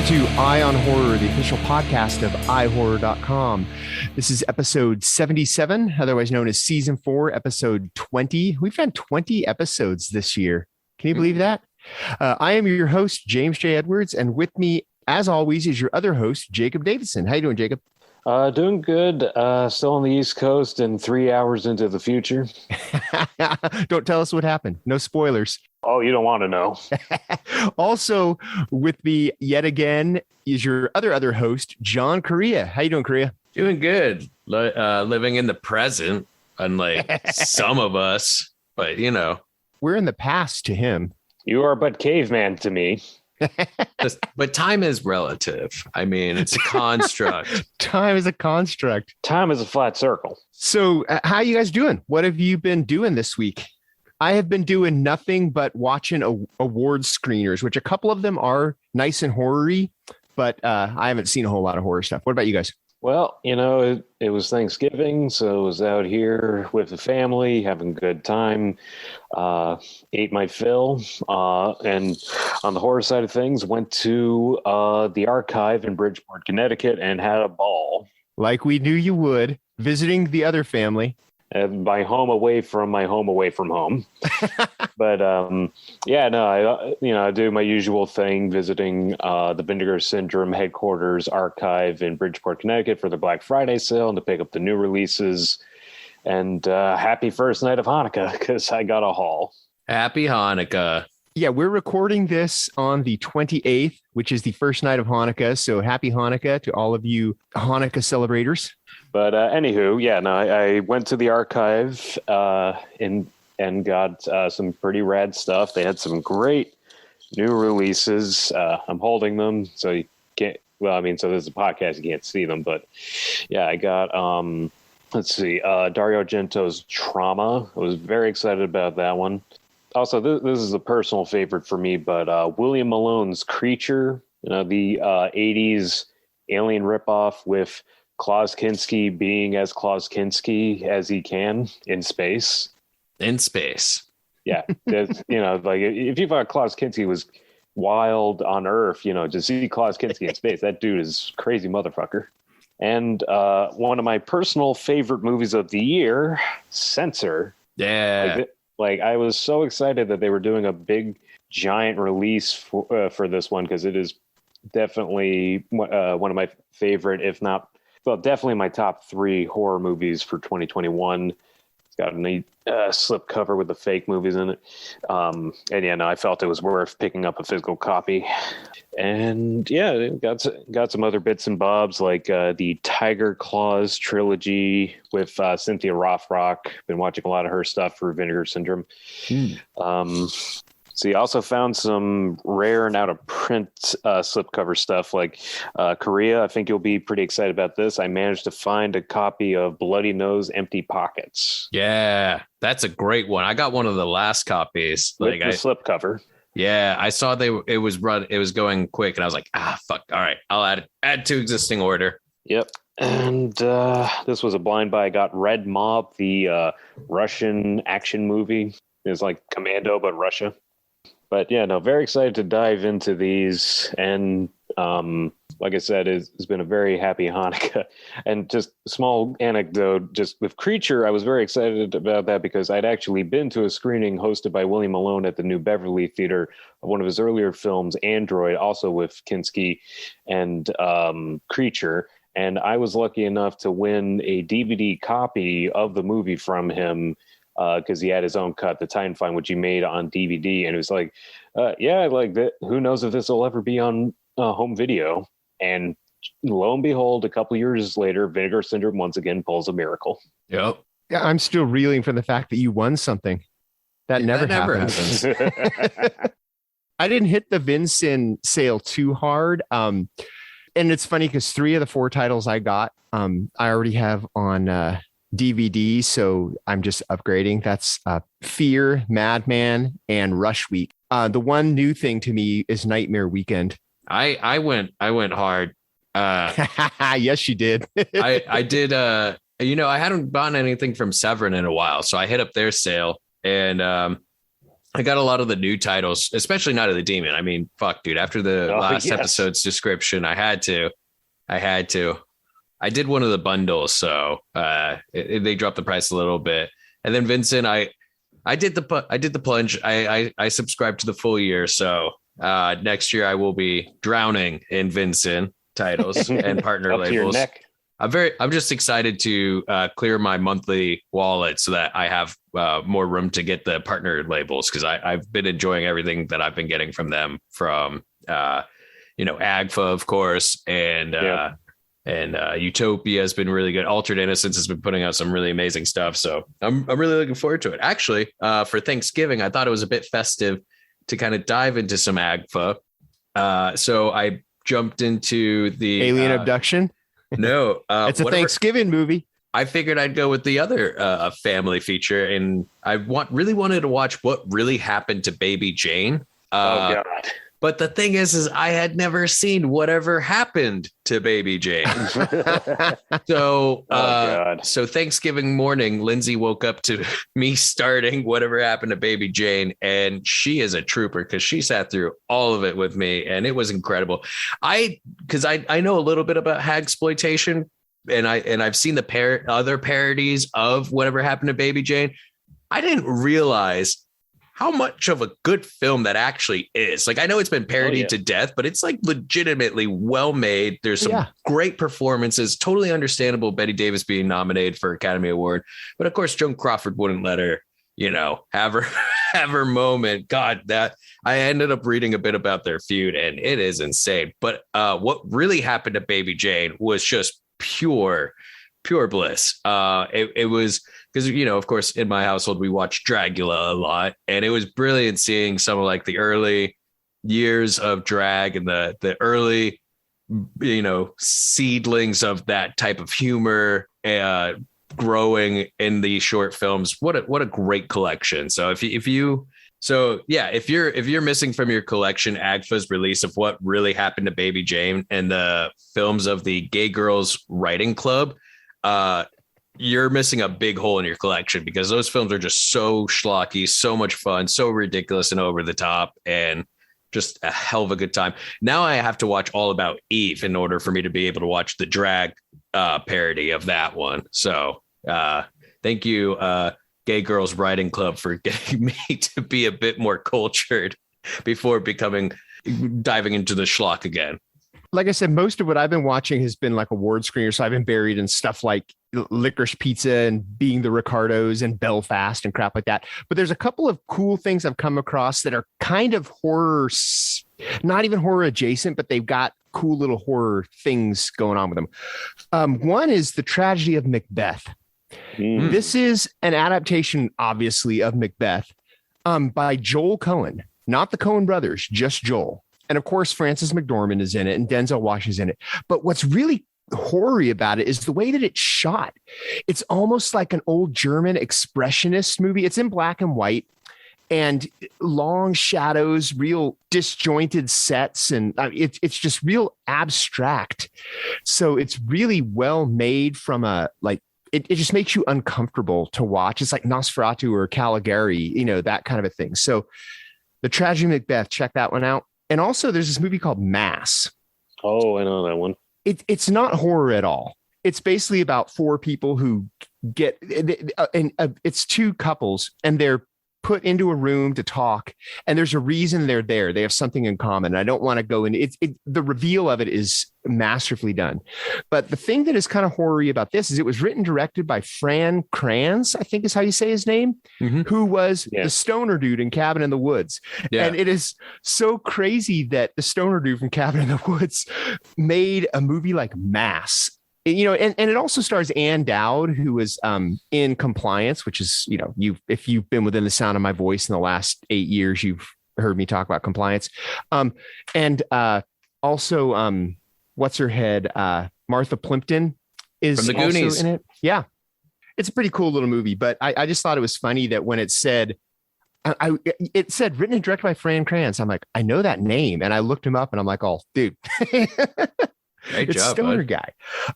to Eye on Horror, the official podcast of iHorror.com. This is episode 77, otherwise known as season 4, episode 20. We've had 20 episodes this year. Can you believe that? I am your host, James J. Edwards, and with me, as always, is your other host, Jacob Davidson. How you doing, Jacob? Doing good. Still on the East Coast and 3 hours into the future. Don't tell us what happened. No spoilers. Oh, you don't want to know. Also with me yet again is your other host, John Correa. How you doing, Correa? Doing good. Living in the present, unlike some of us, but you know. We're in the past to him. You are but caveman to me. But time is relative. I mean, it's a construct. Time is a construct. Time is a flat circle. So how you guys doing? What have you been doing this week? I have been doing nothing but watching award screeners, which a couple of them are nice and horror-y, but I haven't seen a whole lot of horror stuff. What about you guys? Well, you know, it was Thanksgiving, so I was out here with the family, having a good time, ate my fill, and on the horror side of things, went to the archive in Bridgeport, Connecticut, and had a ball. Like we knew you would, visiting the other family. My home away from home. But I do my usual thing, visiting the Vinegar Syndrome headquarters archive in Bridgeport, Connecticut for the Black Friday sale and to pick up the new releases. And happy first night of Hanukkah because I got a haul. Happy Hanukkah. Yeah, we're recording this on the 28th, which is the first night of Hanukkah. So happy Hanukkah to all of you Hanukkah celebrators. But I went to the archive and got some pretty rad stuff. They had some great new releases. I'm holding them, so you can't. Well, I mean, so this is a podcast, you can't see them. But yeah, I got Dario Argento's Trauma. I was very excited about that one. Also, this is a personal favorite for me, but William Malone's Creature, you know, the 80s alien ripoff with Klaus Kinski being as Klaus Kinski as he can in space. In space. Yeah. You know, like if you thought Klaus Kinski was wild on Earth, you know, to see Klaus Kinski in space, that dude is crazy motherfucker. And one of my personal favorite movies of the year, Censor. Yeah. Like I was so excited that they were doing a big giant release for this one because it is definitely one of my favorite, if not, well, definitely my top 3 horror movies for 2021. It's got a neat slip cover with the fake movies in it. I felt it was worth picking up a physical copy. And yeah, got some other bits and bobs like the Tiger Claws trilogy with Cynthia Rothrock. Been watching a lot of her stuff for Vinegar Syndrome. So you also found some rare and out of print slipcover stuff like Korea. I think you'll be pretty excited about this. I managed to find a copy of Bloody Nose, Empty Pockets. Yeah, that's a great one. I got one of the last copies. With the slipcover. Yeah, I saw it was going quick, and I was like, fuck. All right, I'll add to existing order. Yep. And this was a blind buy. I got Red Mob, the Russian action movie. It's like Commando, but Russia. But yeah, no, very excited to dive into these. And like I said, it's been a very happy Hanukkah. And just a small anecdote, just with Creature, I was very excited about that because I'd actually been to a screening hosted by William Malone at the New Beverly Theater of one of his earlier films, Android, also with Kinski and Creature. And I was lucky enough to win a DVD copy of the movie from him because he had his own cut, the Time Find, which he made on DVD. And it was like, I like that. Who knows if this will ever be on home video? And lo and behold, a couple years later, Vinegar Syndrome once again pulls a miracle. Yep. Yeah, I'm still reeling from the fact that you won something. That never happens. I didn't hit the Vincin sale too hard. And it's funny because 3 of the 4 titles I got, I already have on DVD, so I'm just upgrading. That's Fear, Madman, and Rush Week. The one new thing to me is Nightmare Weekend. I went hard. Yes, you did. I did. I hadn't bought anything from Severin in a while, so I hit up their sale, and I got a lot of the new titles, especially Night of the Demon. I mean, fuck, dude. After the last episode's description, I had to. I did one of the bundles, so they dropped the price a little bit. And then Vincent, I did the plunge. I subscribed to the full year, so next year I will be drowning in Vincent titles and partner Up labels. to your neck. I'm just excited to clear my monthly wallet so that I have more room to get the partner labels, because I've been enjoying everything that I've been getting from them, from AGFA, of course, and Utopia has been really good. Altered Innocence has been putting out some really amazing stuff, so I'm really looking forward to it. Actually, for Thanksgiving, I thought it was a bit festive to kind of dive into some AGFA, so I jumped into the Alien Abduction. No, it's a Thanksgiving movie. I figured I'd go with the other family feature, and I really wanted to watch What Really Happened to Baby Jane. Oh God! But the thing is I had never seen Whatever Happened to Baby Jane. So, so Thanksgiving morning, Lindsay woke up to me starting Whatever Happened to Baby Jane, and she is a trooper because she sat through all of it with me, and it was incredible. Because I know a little bit about hagsploitation, and I've seen the other parodies of Whatever Happened to Baby Jane. I didn't realize how much of a good film that actually is. Like, I know it's been parodied to death, but it's like legitimately well made. There's some great performances, totally understandable Bette Davis being nominated for Academy Award. But of course, Joan Crawford wouldn't let her, have her moment. God, that I ended up reading a bit about their feud, and it is insane. But what really happened to Baby Jane was just pure bliss. It was, because, of course, in my household, we watched Dragula a lot, and it was brilliant seeing some of like the early years of drag and the early, seedlings of that type of humor growing in the short films. What a great collection. So if you're missing from your collection AGFA's release of What Really Happened to Baby Jane and the films of the Gay Girls Writing Club, you're missing a big hole in your collection, because those films are just so schlocky, so much fun, so ridiculous and over the top, and just a hell of a good time. Now I have to watch All About Eve in order for me to be able to watch the drag parody of that one. So thank you, Gay Girls Writing Club, for getting me to be a bit more cultured before diving into the schlock again. Like I said, most of what I've been watching has been like award screeners. So I've been buried in stuff like Licorice Pizza and Being the Ricardos and Belfast and crap like that. But there's a couple of cool things I've come across that are kind of horror, not even horror adjacent, but they've got cool little horror things going on with them. One is The Tragedy of Macbeth. This is an adaptation, obviously, of Macbeth by Joel Coen, not the Coen brothers, just Joel. And of course, Frances McDormand is in it and Denzel Washington's in it. But what's really hoary about it is the way that it's shot. It's almost like an old German expressionist movie. It's in black and white and long shadows, real disjointed sets. And it's just real abstract. So it's really well made from it just makes you uncomfortable to watch. It's like Nosferatu or Caligari, that kind of a thing. So The Tragedy of Macbeth, check that one out. And also there's this movie called Mass. Oh, I know that one. It's not horror at all. It's basically about four people who it's two couples, and they're put into a room to talk, and there's a reason they're there. They have something in common. I don't want to go into it. The reveal of it is masterfully done. But the thing that is kind of horror-y about this is it was written, directed by Fran Kranz, I think is how you say his name, who was the stoner dude in Cabin in the Woods. Yeah. And it is so crazy that the stoner dude from Cabin in the Woods made a movie like Mass. And it also stars Ann Dowd, who was in Compliance, which is, if you've been within the sound of my voice in the last 8 years, you've heard me talk about Compliance. And also, what's her head? Martha Plimpton is from the also Goonies in it. Yeah. It's a pretty cool little movie, but I just thought it was funny that when it said, it said written and directed by Fran Kranz. I'm like, I know that name. And I looked him up and I'm like, oh, dude. Great it's job, stoner bud.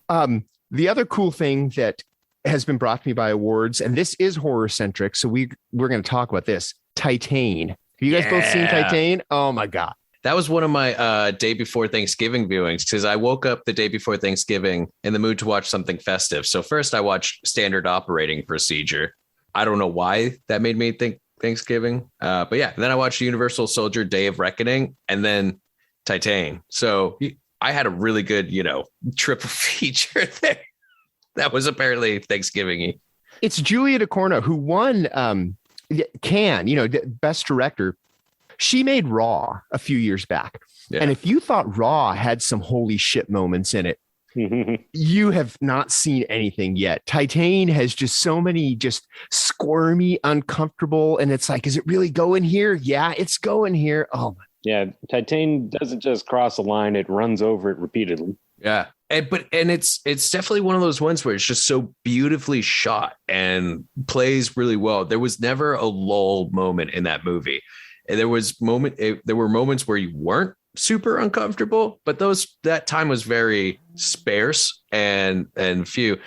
guy. The other cool thing that has been brought to me by awards, and this is horror centric, so we're going to talk about this. Titane. Have you guys both seen Titane? Oh my God. That was one of my day before Thanksgiving viewings because I woke up the day before Thanksgiving in the mood to watch something festive. So first I watched Standard Operating Procedure. I don't know why that made me think Thanksgiving. But yeah, then I watched Universal Soldier Day of Reckoning and then Titane. So I had a really good, triple feature there. That was apparently Thanksgiving-y. It's Julia Ducournau who won Best Director. She made Raw a few years back. Yeah. And if you thought Raw had some holy shit moments in it, you have not seen anything yet. Titane has just so many just squirmy, uncomfortable. And it's like, is it really going here? Yeah, it's going here. Oh, yeah. Titane doesn't just cross a line. It runs over it repeatedly. Yeah. And it's definitely one of those ones where it's just so beautifully shot and plays really well. There was never a lull moment in that movie. And there were moments where you weren't super uncomfortable, but that time was very sparse and few.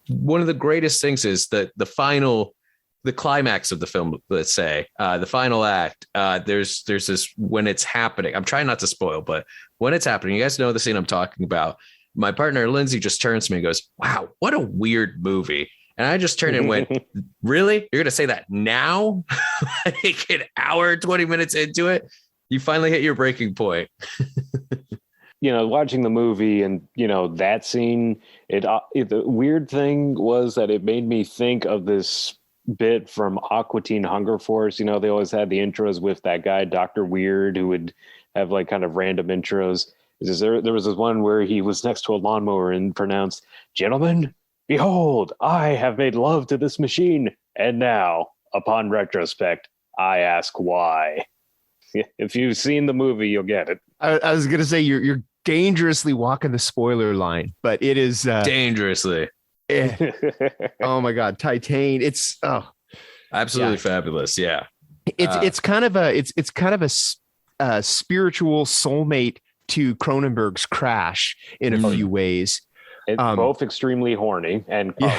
One of the greatest things is that the climax of the film, let's say, the final act, there's this when it's happening. I'm trying not to spoil, but when it's happening, you guys know the scene I'm talking about. My partner, Lindsay, just turns to me and goes, "Wow, what a weird movie." And I just turned and went, "Really? You're going to say that now? Like an hour, 20 minutes into it? You finally hit your breaking point." Watching the movie and, that scene, the weird thing was that it made me think of this bit from Aqua Teen Hunger Force. They always had the intros with that guy, Dr. Weird, who would have like kind of random intros. There was this one where he was next to a lawnmower and pronounced, "Gentlemen, behold, I have made love to this machine. And now, upon retrospect, I ask why." If you've seen the movie, you'll get it. I was going to say you're dangerously walking the spoiler line, but it is dangerously. Oh my God, Titane! It's absolutely fabulous. Yeah, it's kind of a spiritual soulmate to Cronenberg's Crash in a few ways. It's both extremely horny and yeah,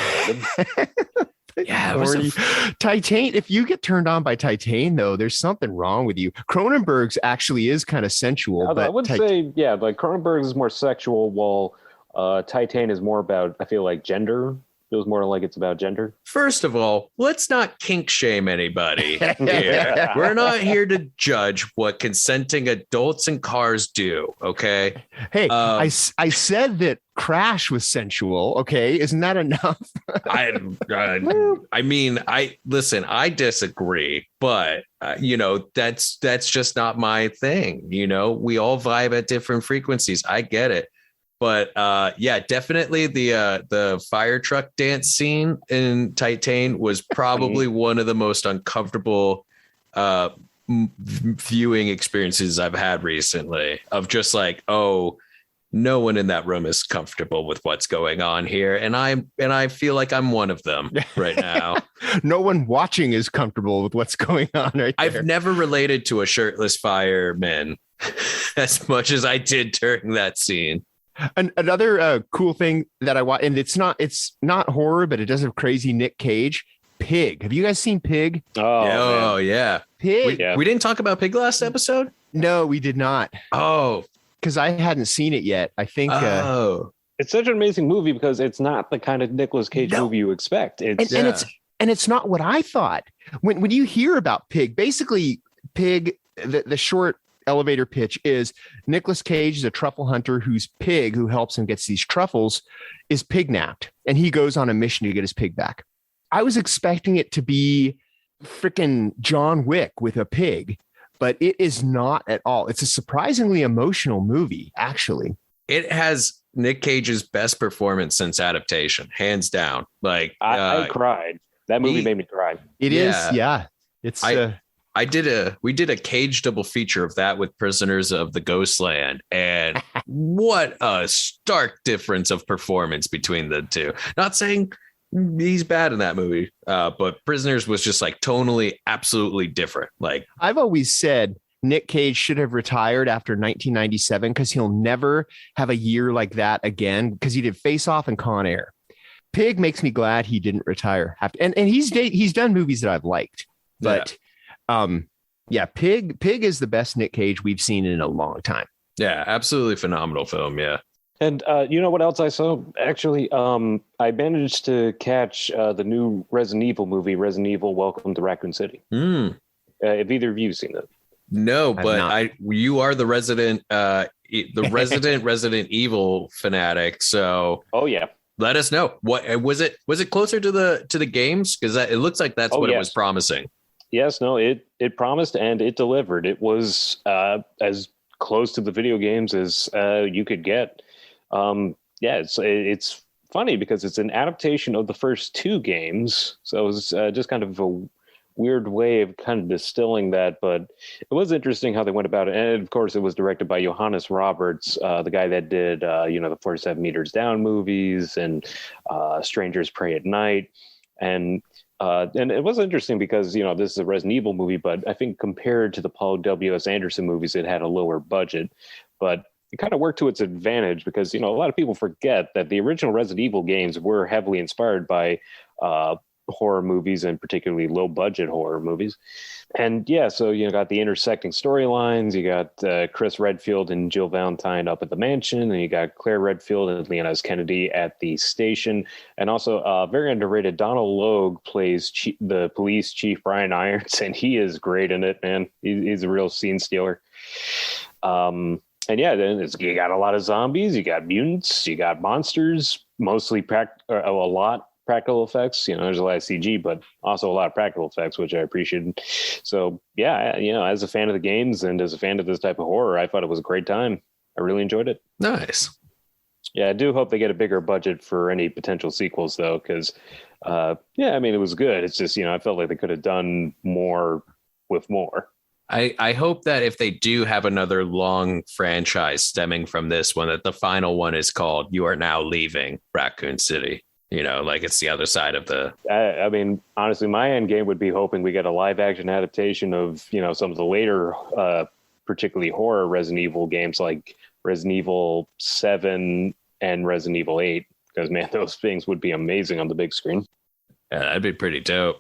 Titane. If you get turned on by Titane, though, there's something wrong with you. Cronenberg's actually is kind of sensual. I would say, like Cronenberg's is more sexual, while Titane is more about, I feel like, gender. Feels more like it's about gender. First of all, let's not kink shame anybody here. We're not here to judge what consenting adults in cars do. Okay. Hey, I said that Crash was sensual. Okay. Isn't that enough? I disagree, but that's just not my thing. We all vibe at different frequencies. I get it. But definitely the fire truck dance scene in Titane was probably one of the most uncomfortable viewing experiences I've had recently, of just like, oh, no one in that room is comfortable with what's going on here. And I feel like I'm one of them right now. No one watching is comfortable with what's going on right there. I've never related to a shirtless fireman as much as I did during that scene. Another cool thing that I watch, and it's not horror, but it does have crazy Nick Cage. Pig. Have you guys seen Pig? Oh yeah. Pig. We didn't talk about Pig last episode? No, we did not. Oh, because I hadn't seen it yet. I think. It's such an amazing movie because it's not the kind of Nicolas Cage movie you expect. It's not what I thought. When you hear about Pig, basically Pig, the short elevator pitch is Nicolas Cage is a truffle hunter whose pig, who helps him get these truffles, is pignapped, and he goes on a mission to get his pig back. I was expecting it to be freaking John Wick with a pig, but it is not at all. It's a surprisingly emotional movie, actually. It has Nick Cage's best performance since Adaptation, hands down. Like I cried. That movie made me cry. It is, yeah. It's we did a Cage double feature of that with Prisoners of the Ghostland, and what a stark difference of performance between the two. Not saying he's bad in that movie, but Prisoners was just like tonally absolutely different. Like, I've always said Nick Cage should have retired after 1997 because he'll never have a year like that again, because he did Face Off and Con Air. Pig makes me glad he didn't retire. And he's done movies that I've liked. But yeah, Pig is the best Nick Cage we've seen in a long time. Yeah, absolutely phenomenal film. Yeah. And you know what else I saw? Actually, I managed to catch the new Resident Evil movie, Resident Evil Welcome to Raccoon City. Have either of you seen that? No, but you are the resident Resident Evil fanatic. So yeah. Let us know. What was it? Was it closer to the games? Because it looks like that's what it was promising. Yes, no, it promised and it delivered. It was as close to the video games as you could get. It's funny because it's an adaptation of the first two games, so it was just kind of a weird way of kind of distilling that, but it was interesting how they went about it. And of course, it was directed by Johannes Roberts, the guy that did the 47 Meters Down movies and Strangers Pray at Night. And it was interesting because this is a Resident Evil movie, but I think compared to the Paul W.S. Anderson movies, it had a lower budget, but it kind of worked to its advantage because a lot of people forget that the original Resident Evil games were heavily inspired by horror movies, and particularly low budget horror movies. And so you got the intersecting storylines. You got Chris Redfield and Jill Valentine up at the mansion, and you got Claire Redfield and Leon S. Kennedy at the station. And also very underrated, Donald Logue plays the police chief Brian Irons, and he is great in it, man. He's a real scene stealer. And then you got a lot of zombies, you got mutants, you got monsters, mostly a lot practical effects. There's a lot of CG, but also a lot of practical effects, which I appreciated. So as a fan of the games and as a fan of this type of horror, I thought it was a great time. I really enjoyed it. Nice. Yeah, I do hope they get a bigger budget for any potential sequels, though, because it was good. It's just I felt like they could have done more with more. I hope that if they do have another long franchise stemming from this one, that the final one is called "You Are Now Leaving Raccoon City." Like it's the other side of the. I mean, honestly, my end game would be hoping we get a live action adaptation of some of the later, particularly horror Resident Evil games like Resident Evil 7 and Resident Evil 8, because man, those things would be amazing on the big screen. Yeah, that'd be pretty dope.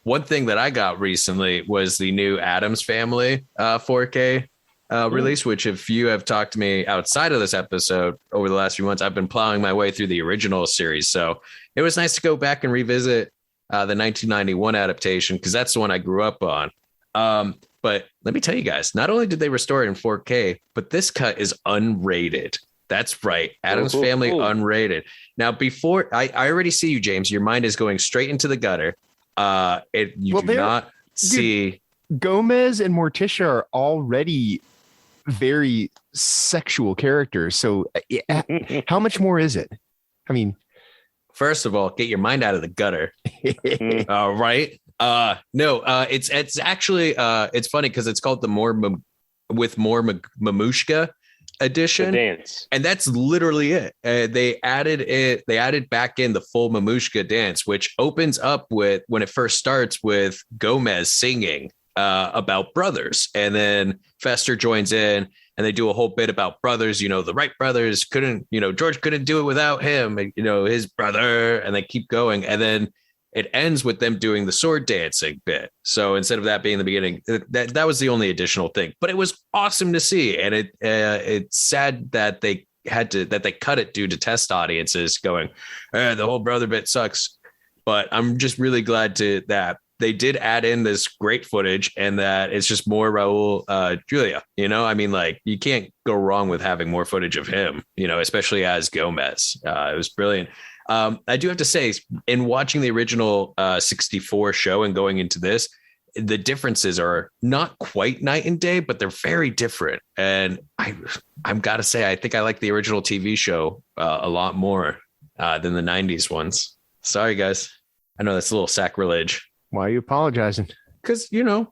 One thing that I got recently was the new Addams Family 4K release, which if you have talked to me outside of this episode over the last few months, I've been plowing my way through the original series. So it was nice to go back and revisit the 1991 adaptation, because that's the one I grew up on. But let me tell you guys, not only did they restore it in 4K, but this cut is unrated. That's right. Addams Family unrated. Now, before I already see you, James, your mind is going straight into the gutter. You do not see Gomez and Morticia are already very sexual characters. So how much more is it? I mean, first of all, get your mind out of the gutter. All right. It's actually it's funny because it's called the Mamushka edition, dance, and that's literally it. They added back in the full Mamushka dance, which opens up with when it first starts with Gomez singing about brothers, and then Fester joins in and they do a whole bit about brothers. The Wright brothers couldn't, George couldn't do it without him, and his brother, and they keep going, and then it ends with them doing the sword dancing bit. So instead of that being the beginning, that was the only additional thing. But it was awesome to see, and it's sad that they cut it due to test audiences going, the whole brother bit sucks. But I'm just really glad that they did add in this great footage, and that it's just more Raul Julia. I mean, like, you can't go wrong with having more footage of him. Especially as Gomez. It was brilliant. I do have to say, in watching the original 64 show and going into this, the differences are not quite night and day, but they're very different. And I'm got to say, I think I like the original TV show a lot more than the 90s ones. Sorry, guys. I know that's a little sacrilege. Why are you apologizing? Because, the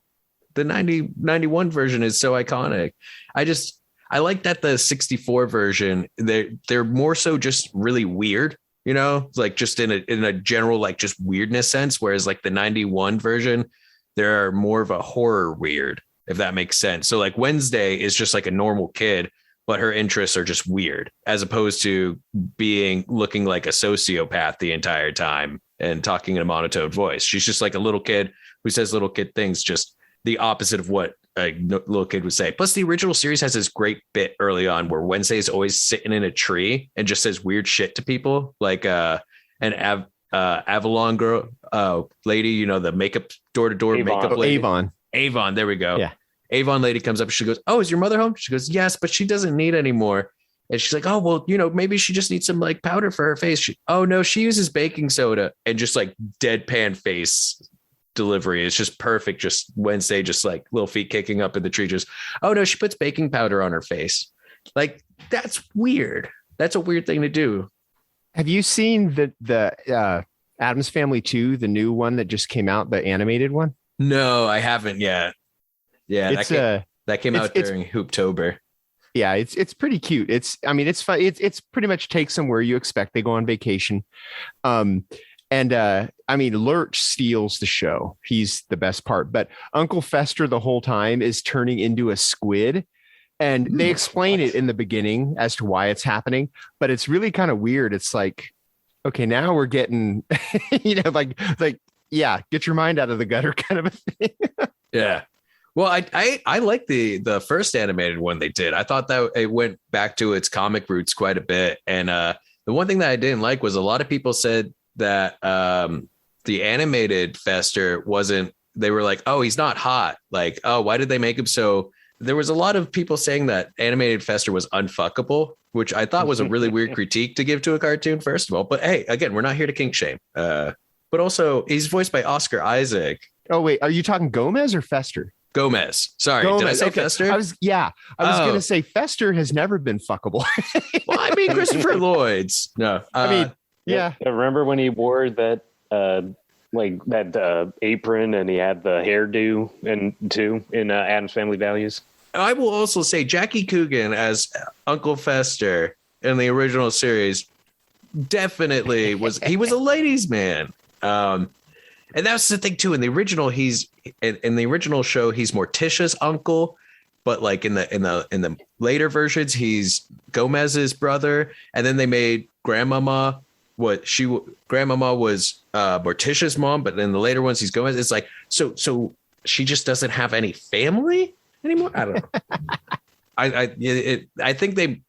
91 version is so iconic. I like that the 64 version, they're more so just really weird. Like just in a general, like just weirdness sense. Whereas like the 91 version, there are more of a horror weird, if that makes sense. So like Wednesday is just like a normal kid, but her interests are just weird, as opposed to looking like a sociopath the entire time and talking in a monotone voice. She's just like a little kid who says little kid things, just the opposite of what a little kid would say. Plus, the original series has this great bit early on where Wednesday is always sitting in a tree and just says weird shit to people, like an Avalon girl lady, the makeup door-to-door makeup lady. Avon, there we go. Yeah. Avon lady comes up and she goes, "Oh, is your mother home?" She goes, "Yes, but she doesn't need any more." And she's like, "Oh, well, maybe she just needs some like powder for her face." "Oh no, she uses baking soda." And just like deadpan face delivery. It's just perfect. Just Wednesday, just like little feet kicking up in the tree. Just, "Oh no, she puts baking powder on her face." Like, that's weird. That's a weird thing to do. Have you seen the Addams Family 2, the new one that just came out, the animated one? No, I haven't yet. Yeah, that came out during Hooptober. Yeah, it's pretty cute. It's fun. It's pretty much takes them where you expect. They go on vacation. Lurch steals the show. He's the best part. But Uncle Fester the whole time is turning into a squid. And they explain it in the beginning as to why it's happening. But it's really kind of weird. It's like, okay, now we're getting, get your mind out of the gutter kind of a thing. Yeah. Well, I like the first animated one they did. I thought that it went back to its comic roots quite a bit. And the one thing that I didn't like was a lot of people said that the animated Fester wasn't, they were like, "Oh, he's not hot." Like, "Oh, why did they make him so?" There was a lot of people saying that animated Fester was unfuckable, which I thought was a really weird critique to give to a cartoon, first of all. But hey, again, we're not here to kink shame. But also, he's voiced by Oscar Isaac. Oh, wait, are you talking Gomez or Fester? Gomez. Sorry, did I say Fester? I was going to say Fester has never been fuckable. Well, I mean, Christopher Lloyd's. No, yeah. Remember when he wore that apron and he had the hairdo in Addams Family Values? I will also say Jackie Coogan as Uncle Fester in the original series definitely was. He was a ladies' man. And that's the thing too. In the original, he's in the original show, he's Morticia's uncle, but like in the later versions, he's Gomez's brother. And then they made Grandmama Grandmama was Morticia's mom, but in the later ones, he's Gomez. It's like so she just doesn't have any family anymore. I don't know. I think they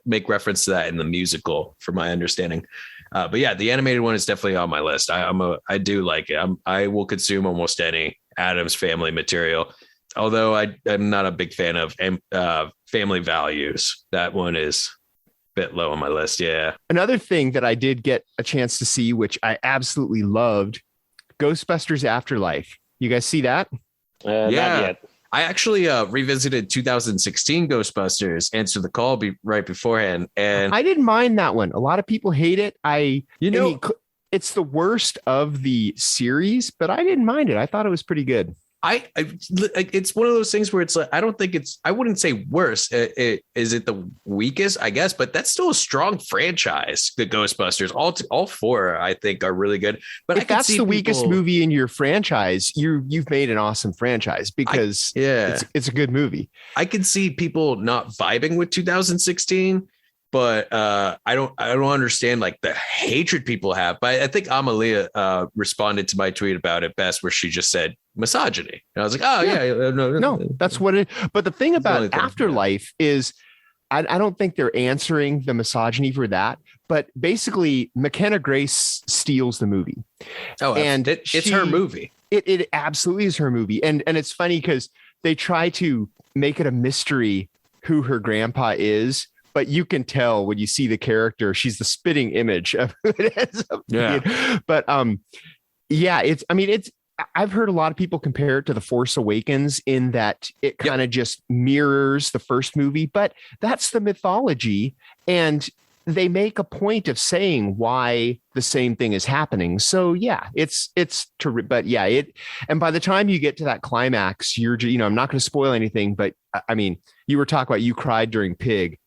make reference to that in the musical, from my understanding. But yeah, the animated one is definitely on my list. I do like it. I will consume almost any Addams Family material, although I'm not a big fan of Family Values. That one is a bit low on my list. Yeah. Another thing that I did get a chance to see, which I absolutely loved, Ghostbusters Afterlife. You guys see that? Not yet. I actually revisited 2016 Ghostbusters, Answer the Call right beforehand, and I didn't mind that one. A lot of people hate it. It's the worst of the series, but I didn't mind it. I thought it was pretty good. It's one of those things where it's like, I wouldn't say worse. Is it the weakest? I guess, but that's still a strong franchise. The Ghostbusters, all four, I think, are really good. But if that's the weakest movie in your franchise, you've made an awesome franchise, because it's a good movie. I can see people not vibing with 2016. But I don't understand like the hatred people have. But I think Amalia responded to my tweet about it best, where she just said misogyny. And I was like, oh no, that's what it. But the thing about Afterlife is, I don't think they're answering the misogyny for that. But basically, McKenna Grace steals the movie. Oh, and it's her movie. It absolutely is her movie, and it's funny because they try to make it a mystery who her grandpa is. But you can tell when you see the character, she's the spitting image of who it ends up being. But I've heard a lot of people compare it to The Force Awakens in that it kind of just mirrors the first movie, but that's the mythology. And they make a point of saying why the same thing is happening. So it's terrific. But and by the time you get to that climax, I'm not going to spoil anything, but I mean, you were talking about, you cried during Pig.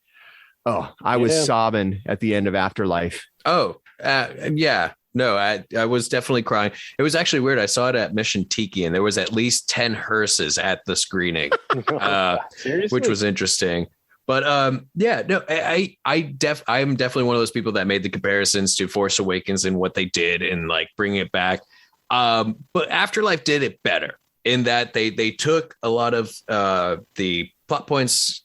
Oh, I was sobbing at the end of Afterlife. Oh, yeah. No, I was definitely crying. It was actually weird. I saw it at Mission Tiki, and there was at least 10 hearses at the screening, which was interesting. But yeah, no, I'm definitely one of those people that made the comparisons to Force Awakens and what they did and like bringing it back. But Afterlife did it better in that they took a lot of the plot points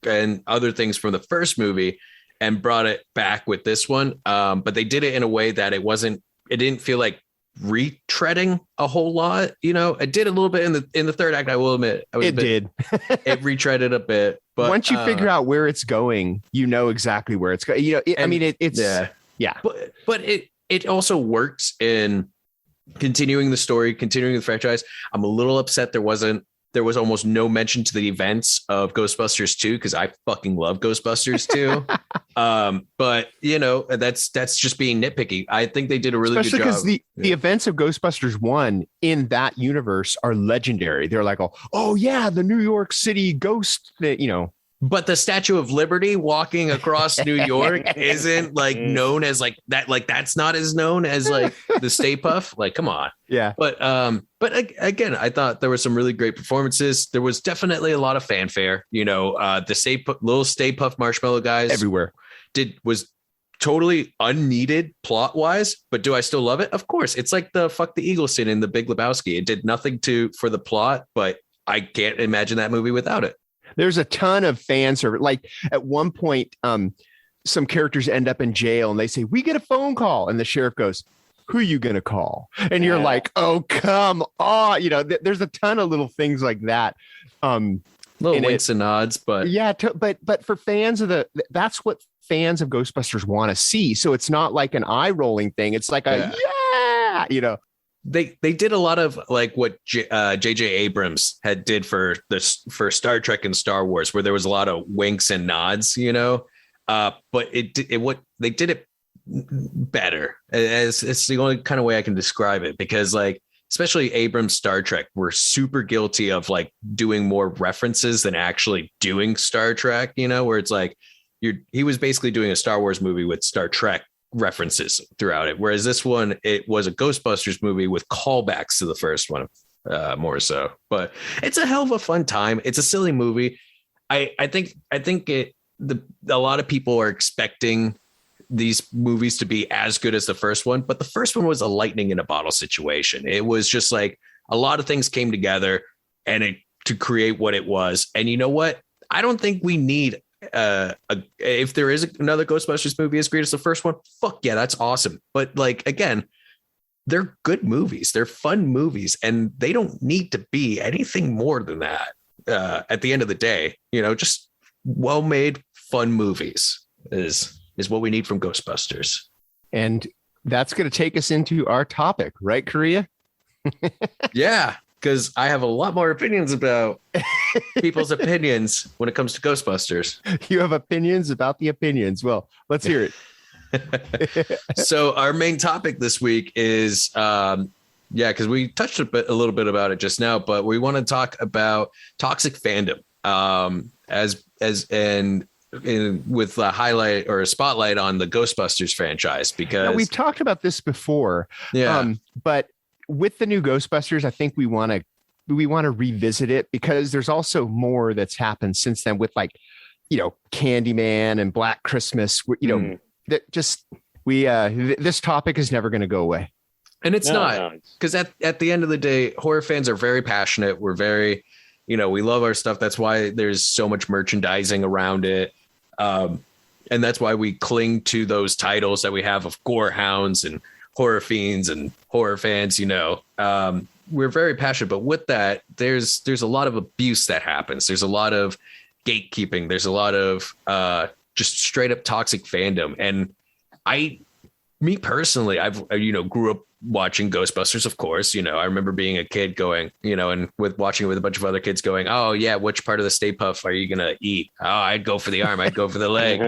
and other things from the first movie and brought it back with this one. But they did it in a way that it didn't feel like retreading a whole lot. You know, it did a little bit in the third act. I will admit it did. It retreaded a bit, but once you figure out where it's going, you know exactly where it's going. You know, it's yeah. But it also works in continuing the story, continuing the franchise. I'm a little upset there was almost no mention to the events of Ghostbusters 2 because I fucking love Ghostbusters 2. But you know, that's just being nitpicky. I think they did a really good job. Especially because the events of Ghostbusters 1 in that universe are legendary. They're like, oh yeah, the New York City ghost, you know. But the Statue of Liberty walking across New York isn't like known as like that. Like that's not as known as like the Stay Puft. Like, come on. Yeah. But again, I thought there were some really great performances. There was definitely a lot of fanfare. You know, the little Stay Puft Marshmallow guys everywhere was totally unneeded plot wise. But do I still love it? Of course. It's like the Fuck the Eagle scene in The Big Lebowski. It did nothing for the plot, but I can't imagine that movie without it. There's a ton of fan service. Like at one point, some characters end up in jail and they say, we get a phone call. And the sheriff goes, who are you going to call? And you're like, oh, come on. You know, there's a ton of little things like that. Little winks and nods, but yeah. But for fans that's what fans of Ghostbusters want to see. So it's not like an eye rolling thing. It's like you know. They did a lot of like what J.J. Abrams did for Star Trek and Star Wars, where there was a lot of winks and nods, you know. But they did it better. It's the only kind of way I can describe it, because like especially Abrams' Star Trek were super guilty of like doing more references than actually doing Star Trek, you know, where it's like he was basically doing a Star Wars movie with Star Trek references throughout it, whereas this one, it was a Ghostbusters movie with callbacks to the first one, more so. But it's a hell of a fun time. It's a silly movie. I think a lot of people are expecting these movies to be as good as the first one, but the first one was a lightning in a bottle situation. It was just like a lot of things came together and to create what it was. And you know what? I don't think we need if there is another Ghostbusters movie as great as the first one, fuck yeah, that's awesome. But like, again, they're good movies, they're fun movies, and they don't need to be anything more than that. At the end of the day, you know, just well-made fun movies is what we need from Ghostbusters. And that's going to take us into our topic, right, Korea? Yeah, because I have a lot more opinions about people's opinions when it comes to Ghostbusters. You have opinions about the opinions. Well, let's hear it. So our main topic this week is, because we touched a little bit about it just now, but we want to talk about toxic fandom with a highlight or a spotlight on the Ghostbusters franchise, because now, we've talked about this before. Yeah. But with the new Ghostbusters, I think we want to revisit it, because there's also more that's happened since then with, like, you know, Candyman and Black Christmas, you know, that just this topic is never going to go away. And it's not, because at the end of the day, horror fans are very passionate. We're very, you know, we love our stuff. That's why there's so much merchandising around it. And that's why we cling to those titles that we have of gore hounds and horror fiends and horror fans, you know. We're very passionate, but with that, there's a lot of abuse that happens. There's a lot of gatekeeping. There's a lot of just straight up toxic fandom. And me personally, I've, you know, grew up watching Ghostbusters, of course. You know, I remember being a kid going, you know, and watching it with a bunch of other kids going, oh yeah, which part of the Stay Puft are you gonna eat? Oh, I'd go for the arm, I'd go for the leg.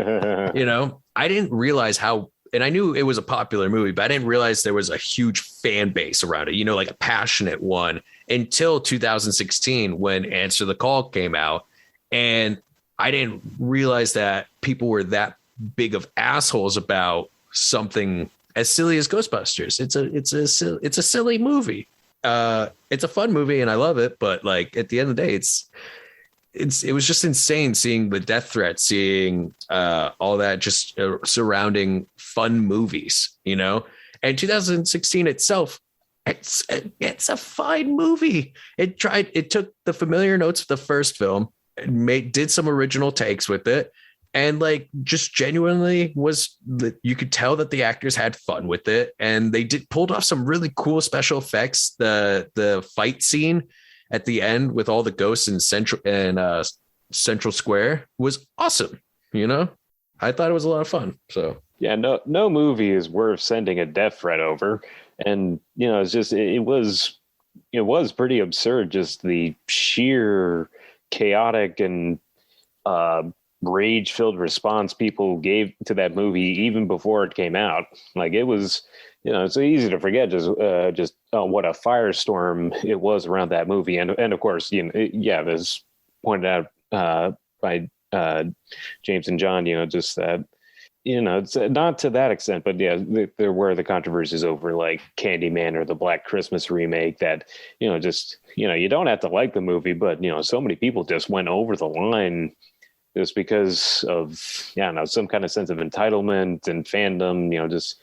You know, I didn't realize how, and I knew it was a popular movie, but I didn't realize there was a huge fan base around it, you know, like a passionate one, until 2016 when Answer the Call came out. And I didn't realize that people were that big of assholes about something as silly as Ghostbusters. It's a silly movie. It's a fun movie and I love it, but like at the end of the day, it was just insane seeing the death threat, seeing all that just surrounding fun movies, you know. And 2016 itself, it's a fine movie. It took the familiar notes of the first film, did some original takes with it, and like just genuinely you could tell that the actors had fun with it, and they pulled off some really cool special effects. The fight scene at the end with all the ghosts in Central Square was awesome. You know, I thought it was a lot of fun. So yeah, no movie is worth sending a death threat over. And, you know, it's just, it was pretty absurd. Just the sheer chaotic and rage filled response people gave to that movie, even before it came out. Like, it was, you know, it's easy to forget just what a firestorm it was around that movie. And of course, you know, this pointed out by James and John, you know, just that, you know, it's not to that extent, but yeah, there were the controversies over like Candyman or the Black Christmas remake that, you know, just, you know, you don't have to like the movie, but, you know, so many people just went over the line just because of, yeah, I don't know, some kind of sense of entitlement and fandom, you know, just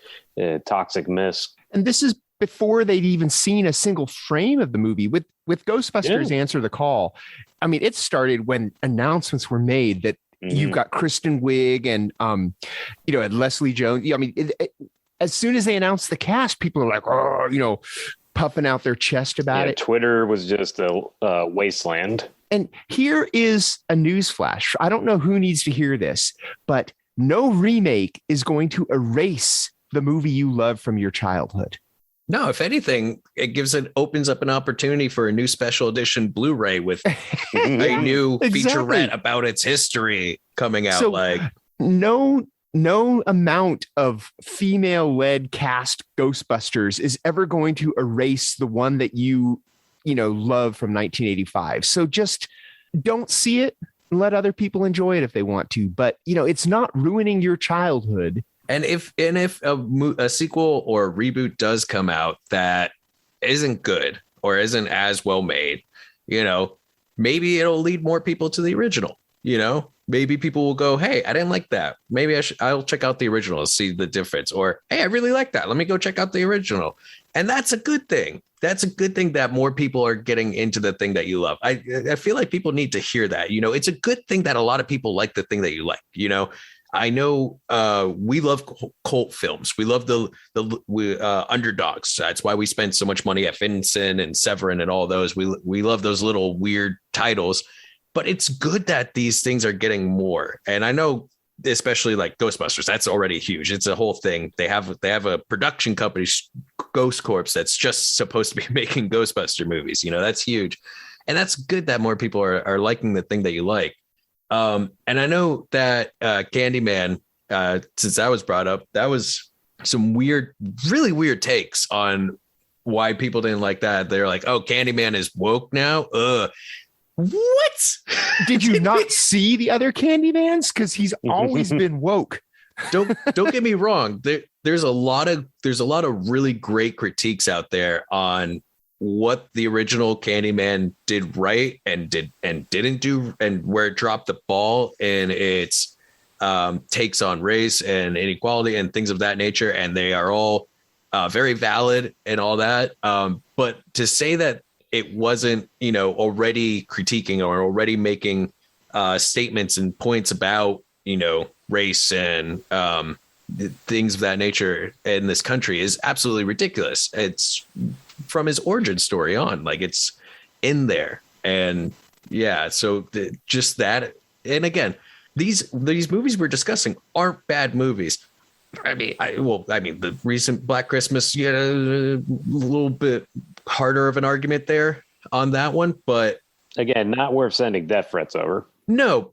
toxic mess. And this is before they'd even seen a single frame of the movie. With Ghostbusters Answer the Call, I mean, it started when announcements were made that you've got Kristen Wiig and, you know, and Leslie Jones. I mean, as soon as they announced the cast, people are like, oh, you know, puffing out their chest about it. Twitter was just a wasteland. And here is a newsflash. I don't know who needs to hear this, but no remake is going to erase the movie you love from your childhood. No, if anything, it opens up an opportunity for a new special edition Blu-ray with a new featurette about its history coming out. So, like, no amount of female-led cast Ghostbusters is ever going to erase the one that you know, love from 1985. So just don't see it and let other people enjoy it if they want to. But, you know, it's not ruining your childhood. And if a sequel or a reboot does come out that isn't good or isn't as well made, you know, maybe it'll lead more people to the original. You know, maybe people will go, hey, I didn't like that. Maybe I'll check out the original and see the difference. Or, hey, I really like that. Let me go check out the original. And that's a good thing. That's a good thing that more people are getting into the thing that you love. I feel like people need to hear that. You know, it's a good thing that a lot of people like the thing that you like. You know, I know we love cult films. We love the underdogs. That's why we spend so much money at Vinegar and Severin and all those. We love those little weird titles. But it's good that these things are getting more. And I know, especially like Ghostbusters, that's already huge. It's a whole thing. They have a production company, Ghost Corps, that's just supposed to be making Ghostbuster movies. You know, that's huge. And that's good that more people are liking the thing that you like. And I know that Candyman, since that was brought up, that was some really weird takes on why people didn't like that. They're like, oh, Candyman is woke now. What? Did you not see the other Candymans? Because he's always been woke. Don't get me wrong. There's a lot of really great critiques out there on what the original Candyman did right and didn't do, and where it dropped the ball in its takes on race and inequality and things of that nature. And they are all very valid and all that. But to say that it wasn't, you know, already critiquing or already making statements and points about, you know, race and things of that nature in this country is absolutely ridiculous. It's from his origin story on, like, it's in there. And yeah, so just that. And again, these movies we're discussing aren't bad movies. I mean, the recent Black Christmas, you know, a little bit harder of an argument there on that one, but again, not worth sending death threats over. No,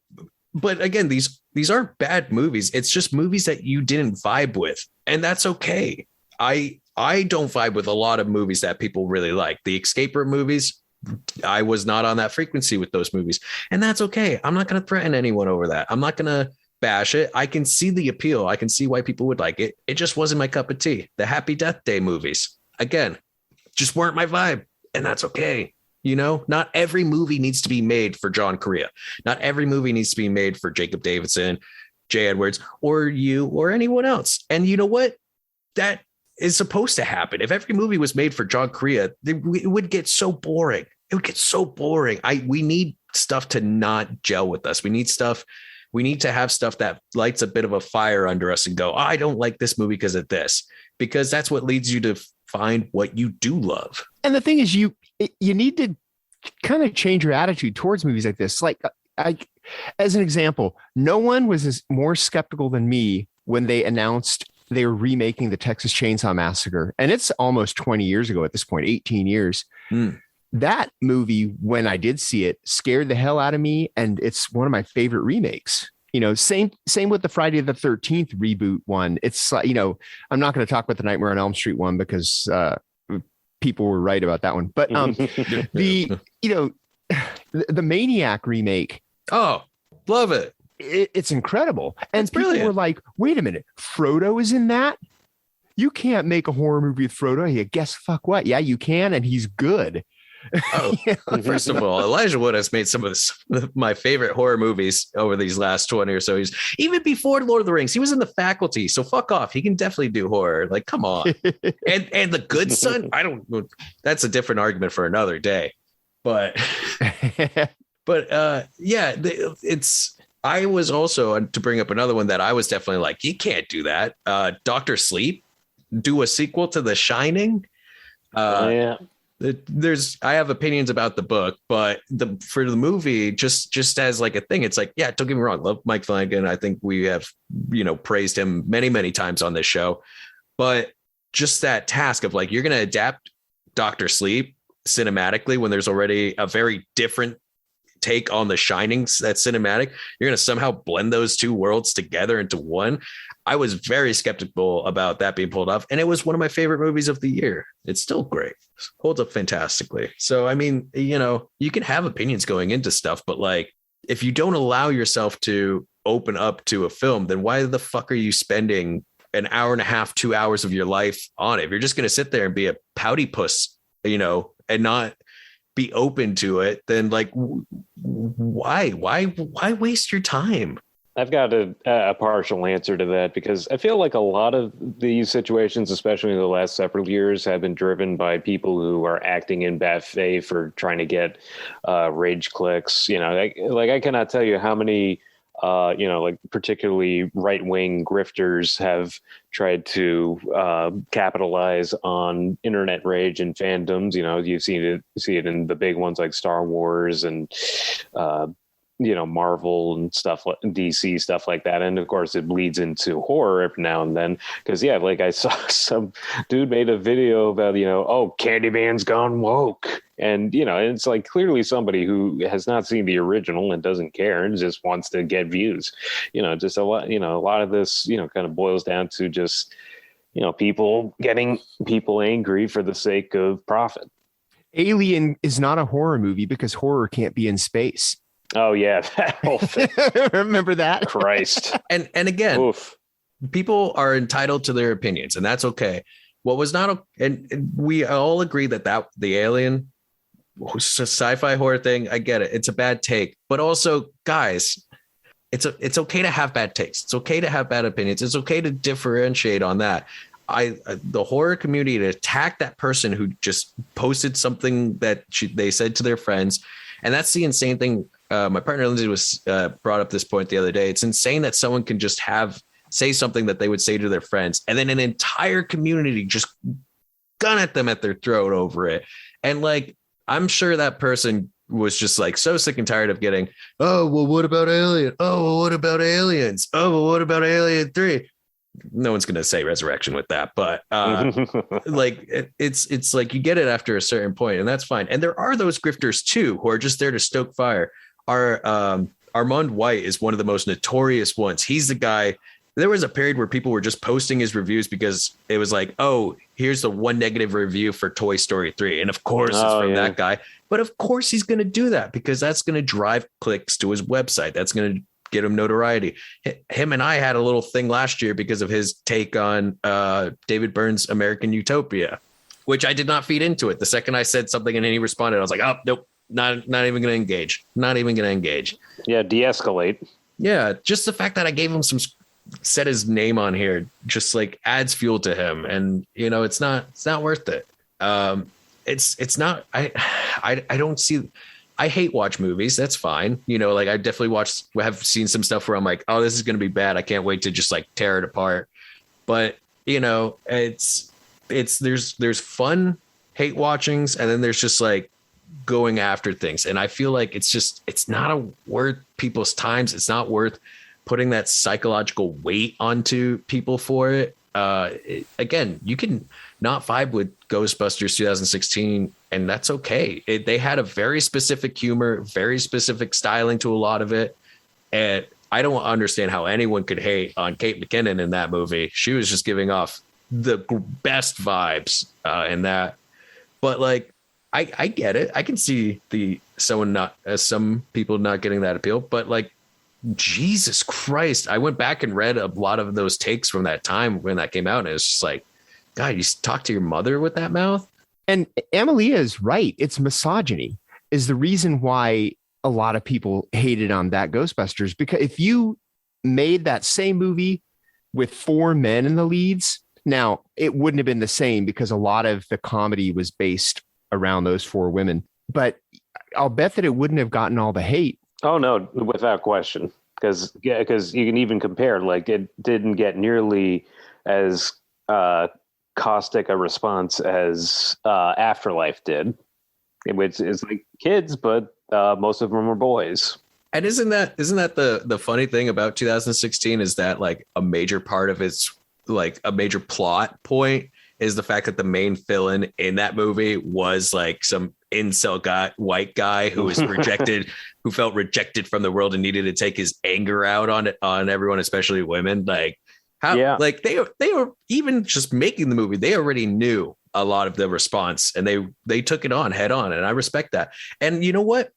but again, these aren't bad movies. It's just movies that you didn't vibe with, and that's okay. I don't vibe with a lot of movies that people really like. The escape room movies, I was not on that frequency with those movies, and that's okay. I'm not going to threaten anyone over that. I'm not going to bash it. I can see the appeal. I can see why people would like it. It just wasn't my cup of tea. The Happy Death Day movies, again, just weren't my vibe, and that's okay. Not every movie needs to be made for John Correa. Not every movie needs to be made for Jacob Davidson, Jay Edwards, or you or anyone else. And you know what? That is supposed to happen. If every movie was made for John Correa, it would get so boring. It would get so boring. We need stuff to not gel with us. We need to have stuff that lights a bit of a fire under us and go, I don't like this movie because of this, because that's what leads you to find what you do love. And the thing is, you need to kind of change your attitude towards movies like this. Like, as an example, no one was more skeptical than me when they announced they were remaking the Texas Chainsaw Massacre. And it's almost 20 years ago at this point, 18 years. That movie, when I did see it, scared the hell out of me. And it's one of my favorite remakes. Same with the Friday the 13th reboot one. It's I'm not going to talk about the Nightmare on Elm Street one because people were right about that one. But the Maniac remake. Oh, love it. It's incredible. And people brilliant. were like, wait a minute, Frodo is in that? You can't make a horror movie with Frodo. Yeah, guess fuck what? Yeah, you can. And he's good. Oh, first of all, Elijah Wood has made some of my favorite horror movies over these last 20 or so years. Even before Lord of the Rings, he was in The Faculty. So fuck off. He can definitely do horror. Like, come on. and The Good Son. That's a different argument for another day. But I was also, to bring up another one that I was definitely like, you can't do that. Dr. Sleep, do a sequel to The Shining. I have opinions about the book, but for the movie, just as like a thing, it's like, yeah, don't get me wrong. Love Mike Flanagan. I think we have, praised him many, many times on this show, but just that task of like, you're going to adapt Dr. Sleep cinematically when there's already a very different take on The Shining that's cinematic. You're going to somehow blend those two worlds together into one. I was very skeptical about that being pulled off. And it was one of my favorite movies of the year. It's still great. Holds up fantastically. So, I mean, you can have opinions going into stuff, but like, if you don't allow yourself to open up to a film, then why the fuck are you spending an hour and a half, 2 hours of your life on it? If you're just going to sit there and be a pouty puss, and not be open to it, then like, why waste your time? I've got a partial answer to that, because I feel like a lot of these situations, especially in the last several years, have been driven by people who are acting in bad faith or trying to get rage clicks. I cannot tell you how many, particularly right-wing grifters have tried to capitalize on internet rage and fandoms. You see it in the big ones like Star Wars and Marvel and stuff, like DC stuff like that. And of course it bleeds into horror every now and then. Cause I saw some dude made a video about, Candyman's gone woke. And, it's like clearly somebody who has not seen the original and doesn't care and just wants to get views, just a lot of this, kind of boils down to just, people getting people angry for the sake of profit. Alien is not a horror movie because horror can't be in space. Oh yeah, that whole thing. Remember that? Christ. And again, oof. People are entitled to their opinions, and that's okay. What was not, and we all agree that the Alien sci-fi horror thing, I get it. It's a bad take, but also, guys, it's okay to have bad takes. It's okay to have bad opinions. It's okay to differentiate on that. The horror community, to attack that person who just posted something that they said to their friends, and that's the insane thing. My partner Lindsay was brought up this point the other day. It's insane that someone can just say something that they would say to their friends, and then an entire community just gun at them at their throat over it. And like, I'm sure that person was just like so sick and tired of getting, oh, well, what about Alien? Oh, well, what about Aliens? Oh, well, what about Alien 3? No one's going to say Resurrection with that, but it's like you get it after a certain point, and that's fine. And there are those grifters too, who are just there to stoke fire. Armand White is one of the most notorious ones. He's the guy. There was a period where people were just posting his reviews because it was like, oh, here's the one negative review for Toy Story 3. And of course it's from that guy. But of course he's going to do that because that's going to drive clicks to his website. That's going to get him notoriety. Him and I had a little thing last year because of his take on David Byrne's American Utopia. which I did not feed into it. The second I said something and he responded, I was like, oh, nope, not even going to engage. Not even going to engage. Yeah, de-escalate. Yeah, just the fact that I gave him said his name on here just like adds fuel to him. And, you know, it's not worth it. It's not, I don't see, I hate watch movies. That's fine. You know, like I definitely have seen some stuff where I'm like, oh, this is going to be bad. I can't wait to just like tear it apart. But, you know, there's fun hate watchings. And then there's just like going after things. And I feel like it's not worth people's times. It's not worth putting that psychological weight onto people for it. Again, you can not vibe with Ghostbusters 2016, and that's okay. They had a very specific humor, very specific styling to a lot of it. And I don't understand how anyone could hate on Kate McKinnon in that movie. She was just giving off the best vibes in that. But like, I get it. I can see some people not getting that appeal, but like, Jesus Christ. I went back and read a lot of those takes from that time when that came out. And it's just like, God, you talk to your mother with that mouth. And Amalia is right. It's misogyny is the reason why a lot of people hated on that Ghostbusters, because if you made that same movie with 4 men in the leads, now it wouldn't have been the same because a lot of the comedy was based around those 4 women, but I'll bet that it wouldn't have gotten all the hate. Oh no, without question. Because you can even compare, like it didn't get nearly as caustic a response as Afterlife did, which is like kids, but most of them were boys. And isn't that the funny thing about 2016 is that like a major part of its like a major plot point is the fact that the main villain in that movie was like some incel white guy who was rejected, who felt rejected from the world and needed to take his anger out on everyone, especially women. Like like they were even just making the movie. They already knew a lot of the response and they took it on head on. And I respect that. And you know what?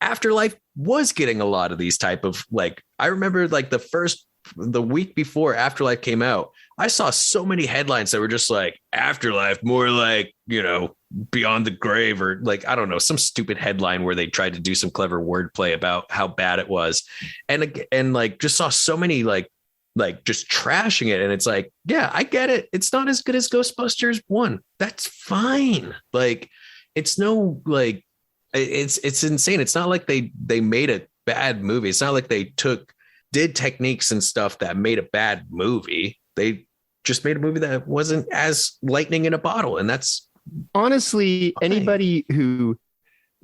Afterlife was getting a lot of these type of like, I remember like the week before Afterlife came out, I saw so many headlines that were just like Afterlife, more like, you know, Beyond the Grave, or like, I don't know, some stupid headline where they tried to do some clever wordplay about how bad it was. And like, just saw so many like just trashing it. And it's like, yeah, I get it. It's not as good as Ghostbusters 1. That's fine. Like, it's no, like, it's insane. It's not like they made a bad movie. It's not like they did techniques and stuff that made a bad movie. They just made a movie that wasn't as lightning in a bottle. And that's honestly, anybody who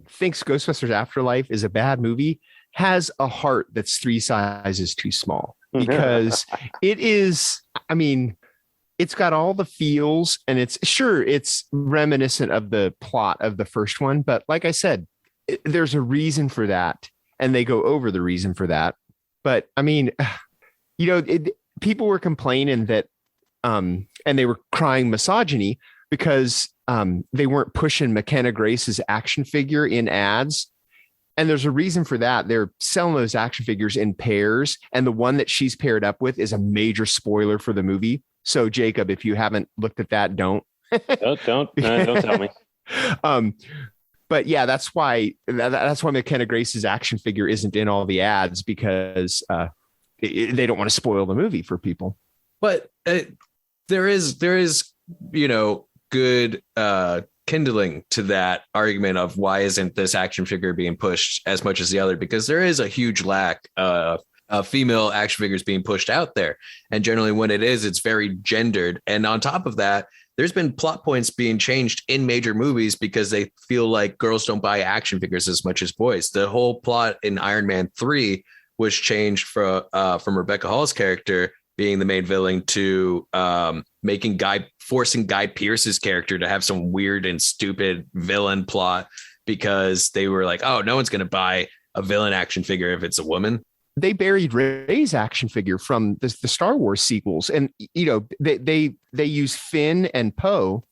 thinks Ghostbusters Afterlife is a bad movie has a heart that's 3 sizes too small, because it is, I mean, it's got all the feels and it's reminiscent of the plot of the first one. But like I said, there's a reason for that. And they go over the reason for that. But I mean, you know, people were complaining that, and they were crying misogyny because they weren't pushing McKenna Grace's action figure in ads. And there's a reason for that. They're selling those action figures in pairs. And the one that she's paired up with is a major spoiler for the movie. So Jacob, if you haven't looked at that, don't tell me. But yeah, that's why McKenna Grace's action figure isn't in all the ads, because they don't want to spoil the movie for people. But there is, you know, good kindling to that argument of why isn't this action figure being pushed as much as the other, because there is a huge lack of female action figures being pushed out there. And generally when it is, it's very gendered. And on top of that, there's been plot points being changed in major movies because they feel like girls don't buy action figures as much as boys. The whole plot in Iron Man 3 was changed from Rebecca Hall's character being the main villain to forcing Guy Pearce's character to have some weird and stupid villain plot, because they were like, oh, no one's going to buy a villain action figure if it's a woman. They buried Rey's action figure from the Star Wars sequels. And, you know, they use Finn and Poe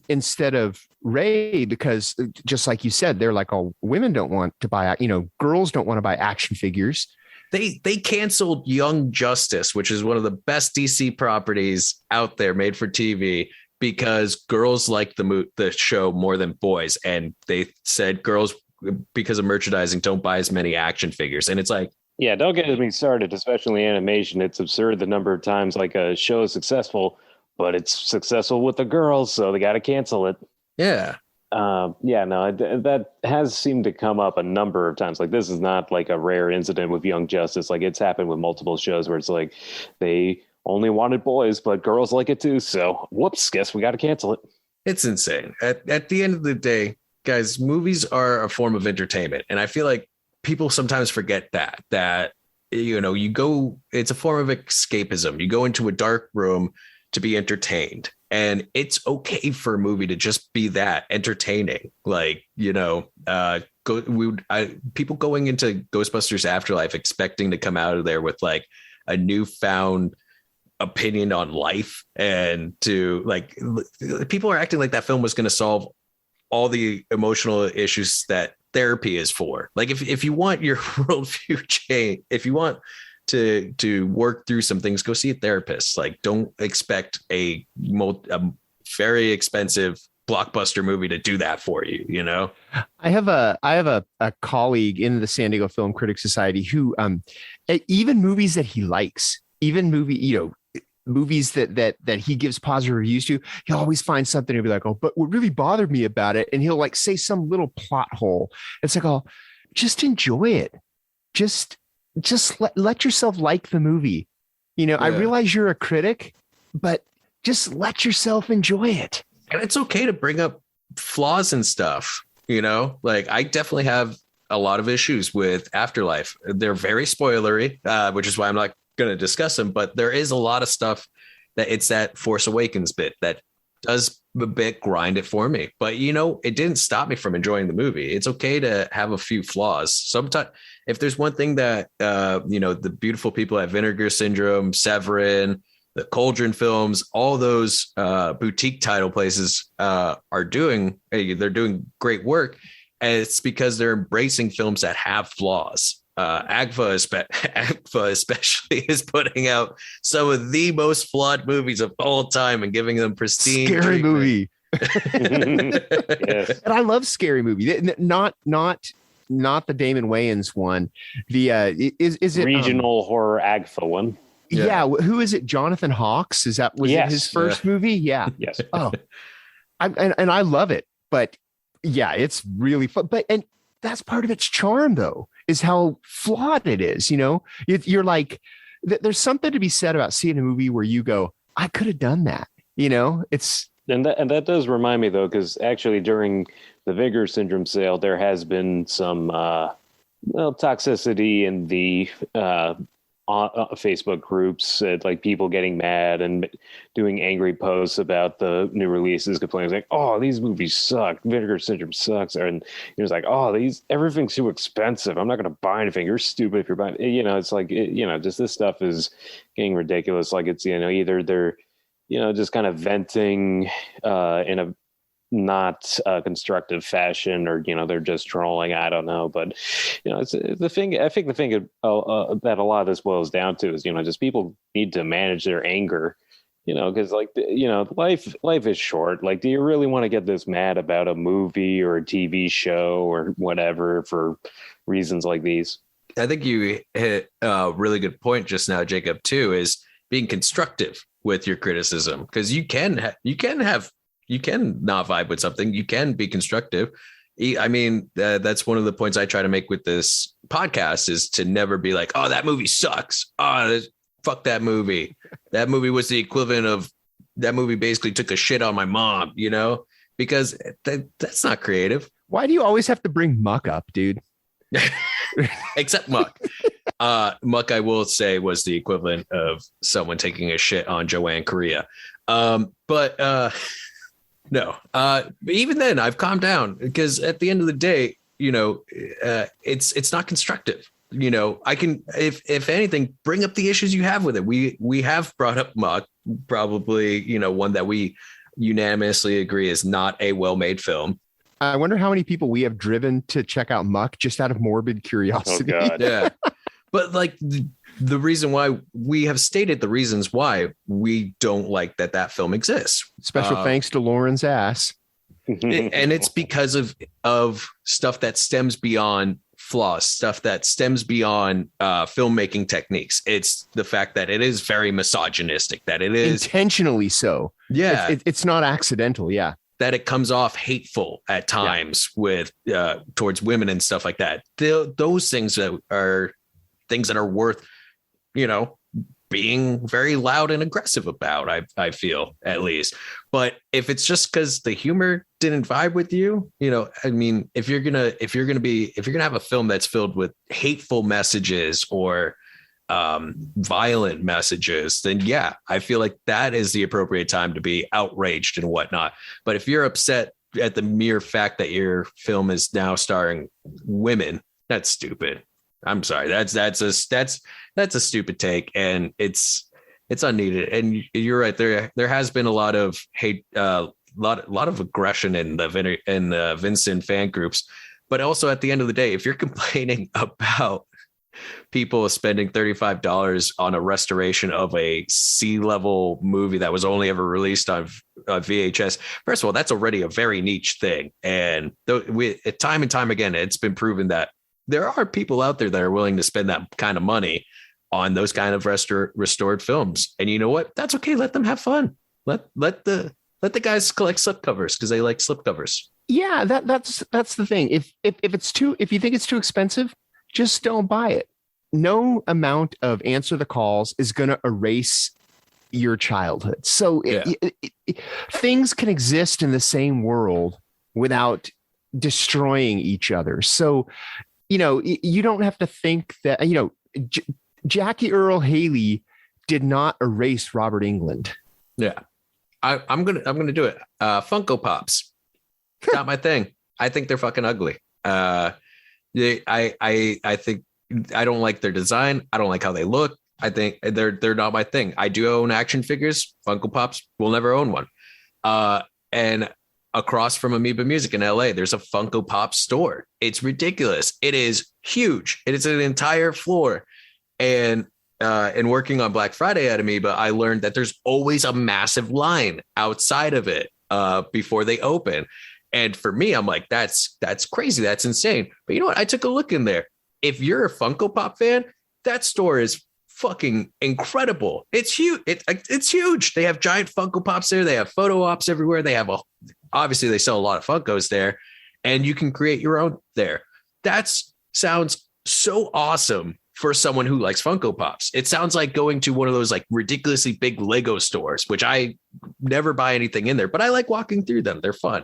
instead of Rey, because just like you said, they're like, oh, women don't want to buy, you know, girls don't want to buy action figures. They canceled Young Justice, which is one of the best DC properties out there made for TV, because girls like the show more than boys. And they said girls, because of merchandising, don't buy as many action figures. And it's like, yeah, don't get me started, especially animation. It's absurd the number of times like a show is successful, but it's successful with the girls, so they got to cancel it. Yeah. That has seemed to come up a number of times. Like, this is not like a rare incident with Young Justice. Like, it's happened with multiple shows where it's like they only wanted boys, but girls like it too. So, whoops, guess we got to cancel it. It's insane. At the end of the day, guys, movies are a form of entertainment, and I feel like people sometimes forget that you go, it's a form of escapism. You go into a dark room to be entertained, and it's okay for a movie to just be that entertaining. Like, people going into Ghostbusters Afterlife expecting to come out of there with like a newfound opinion on life, and to like, people are acting like that film was going to solve all the emotional issues that therapy is for. Like, if you want your worldview change, if you want to work through some things, go see a therapist. Like, don't expect a very expensive blockbuster movie to do that for you. I have a colleague in the San Diego Film Critics Society who even movies that he likes, movies that he gives positive reviews to, he'll always find something to be like, oh, but what really bothered me about it, and he'll like say some little plot hole. It's like, oh, just enjoy it. Just let yourself like the movie. I realize you're a critic, but just let yourself enjoy it. And it's okay to bring up flaws and stuff. Like, I definitely have a lot of issues with Afterlife. They're very spoilery, which is why I'm not going to discuss them, but there is a lot of stuff that it's that Force Awakens bit that does a bit grind it for me. But it didn't stop me from enjoying the movie. It's okay to have a few flaws. Sometimes, if there's one thing that the beautiful people at Vinegar Syndrome, Severin, the Cauldron films, all those boutique title places are doing, they're doing great work. And it's because they're embracing films that have flaws. Agfa especially is putting out some of the most flawed movies of all time and giving them pristine scary treatment. Movie. Yes. And I love Scary Movie. Not the Damon Wayans one. The is it regional horror Agfa one? Yeah. Who is it? Jonathan Hawkes? It his first movie? Yeah. Yes. Oh, and I love it, but yeah, it's really fun. And that's part of its charm, though, is how flawed it is. You're like, there's something to be said about seeing a movie where you go, I could have done that. It's and that does remind me, though, because actually during the Vinegar Syndrome sale, there has been some toxicity in the Facebook groups, like people getting mad and doing angry posts about the new releases, complaining like, "Oh, these movies suck. Vinegar Syndrome sucks," and it was like, "Oh, everything's too expensive. I'm not going to buy anything. You're stupid if you're buying." It's like, just this stuff is getting ridiculous. Like, it's either they're just kind of venting in a not constructive fashion, or they're just trolling. I don't know, but it's the thing. I think the thing that a lot of this boils down to is just people need to manage their anger, because like life is short. Like, do you really want to get this mad about a movie or a TV show or whatever for reasons like these? I think you hit a really good point just now, Jacob, too, is being constructive with your criticism, because you can not vibe with something. You can be constructive. I mean, that's one of the points I try to make with this podcast, is to never be like, oh, that movie sucks. Oh, fuck that movie. That movie was the equivalent of, that movie basically took a shit on my mom, because that's not creative. Why do you always have to bring Muck up, dude? Except Muck. Muck, I will say, was the equivalent of someone taking a shit on Joanne Correa. No, even then I've calmed down, because at the end of the day, it's not constructive. I can, if anything, bring up the issues you have with it. We have brought up Muck, probably, one that we unanimously agree is not a well-made film. I wonder how many people we have driven to check out Muck just out of morbid curiosity. Oh, God. Yeah. But like, the reason why we have stated the reasons why we don't like that film exists. Special thanks to Lauren's ass. And it's because of stuff that stems beyond flaws, stuff that stems beyond filmmaking techniques. It's the fact that it is very misogynistic, that it is intentionally so. Yeah. It's not accidental. Yeah. That it comes off hateful at times with towards women and stuff like that. Those things that are worth, being very loud and aggressive about, I feel, at least. But if it's just because the humor didn't vibe with you, if you're gonna have a film that's filled with hateful messages or violent messages, then yeah, I feel like that is the appropriate time to be outraged and whatnot. But if you're upset at the mere fact that your film is now starring women, that's stupid. I'm sorry. That's a stupid take, and it's unneeded. And you're right. There has been a lot of hate, lot of aggression in the Vincent fan groups. But also at the end of the day, if you're complaining about people spending $35 on a restoration of a C-level movie that was only ever released on VHS, first of all, that's already a very niche thing. And time and time again, it's been proven that there are people out there that are willing to spend that kind of money on those kind of restored films. And you know what? That's okay. Let them have fun. Let the guys collect slipcovers because they like slipcovers. Yeah, that's the thing. If you think it's too expensive, just don't buy it. No amount of answer the calls is going to erase your childhood. So things can exist in the same world without destroying each other. So, you don't have to think that, Jackie Earle Haley did not erase Robert Englund. Yeah. I'm gonna do it. Funko Pops. Not my thing. I think they're fucking ugly. I think I don't like their design. I don't like how they look. I think they're not my thing. I do own action figures. Funko Pops will never own one. And across from Amoeba Music in LA, there's a Funko Pop store. It's ridiculous. It is huge. It is an entire floor. And working on Black Friday at Amoeba, I learned that there's always a massive line outside of it before they open. And for me, I'm like, that's crazy. That's insane. But you know what? I took a look in there. If you're a Funko Pop fan, that store is fucking incredible. It's huge. It's huge. They have giant Funko Pops there. They have photo ops everywhere. They have obviously they sell a lot of Funkos there, and you can create your own there. That sounds so awesome for someone who likes Funko Pops. It sounds like going to one of those like ridiculously big Lego stores, which I never buy anything in there, but I like walking through them. They're fun.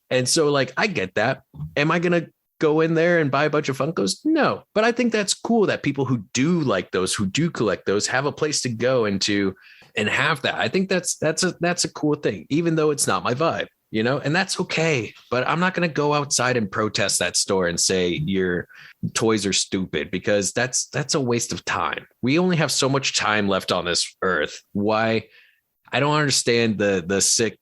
And so like, I get that. Am I going to go in there and buy a bunch of Funkos? No, but I think that's cool that people who do like those, who do collect those, have a place to go into and have that. I think that's a cool thing, even though it's not my vibe, and that's okay. But I'm not going to go outside and protest that store and say your toys are stupid, because that's a waste of time. We only have so much time left on this earth. Why? I don't understand the sick